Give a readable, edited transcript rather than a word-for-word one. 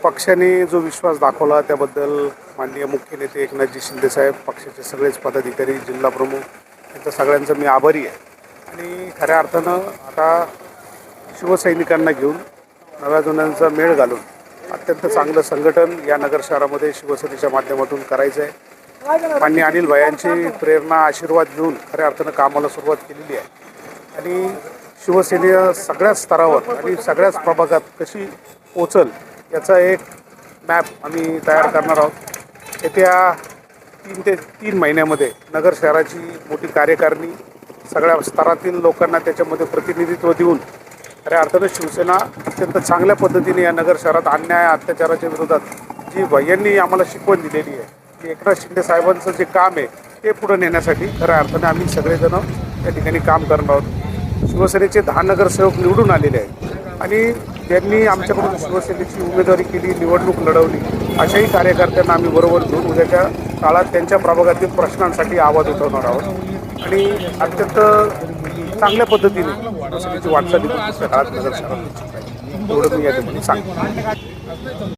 पक्षाने जो विश्वास दाखवला त्याबद्दल माननीय मुख्य नेते एकनाथजी शिंदेसाहेब, पक्षाचे सगळेच पदाधिकारी, जिल्हा प्रमुख यांचा सगळ्यांचा मी आभारी आहे. आणि खऱ्या अर्थानं आता शिवसैनिकांना घेऊन नव्या जुन्यांचा मेळ घालून अत्यंत चांगलं संघटन या नगर शहरामध्ये शिवसेनेच्या माध्यमातून करायचं आहे. माननीय अनिल भायांची प्रेरणा, आशीर्वाद घेऊन खऱ्या अर्थानं कामाला सुरुवात केलेली आहे. आणि शिवसेने सगळ्याच स्तरावर आणि सगळ्याच प्रभागात कशी पोचल याचा एक मॅप आम्ही तयार करणार आहोत. येत्या 3 ते 3 महिन्यामध्ये नगर शहराची मोठी कार्यकारिणी, सगळ्या स्तरातील लोकांना त्याच्यामध्ये प्रतिनिधित्व देऊन खऱ्या अर्थानं शिवसेना अत्यंत चांगल्या पद्धतीने या नगर शहरात अन्याय अत्याचाराच्या विरोधात जी भैयांनी आम्हाला शिकवण दिलेली आहे, की एकनाथ शिंदे साहेबांचं जे काम आहे ते पुढे नेण्यासाठी खऱ्या अर्थाने आम्ही सगळेजण या ठिकाणी काम करणार आहोत. शिवसेनेचे 10 नगरसेवक निवडून आलेले आहेत आणि त्यांनी आमच्याकडून शिवसेनेची उमेदवारी केली, निवडणूक लढवली. अशाही कार्यकर्त्यांना आम्ही बरोबर घेऊन उद्याच्या काळात त्यांच्या प्रभागातील प्रश्नांसाठी आवाज उठवणार आहोत आणि अत्यंत चांगल्या पद्धतीने शिवसेनेची वाटचाल काळात नगर शहरात एवढं मी या ठिकाणी सांगतो.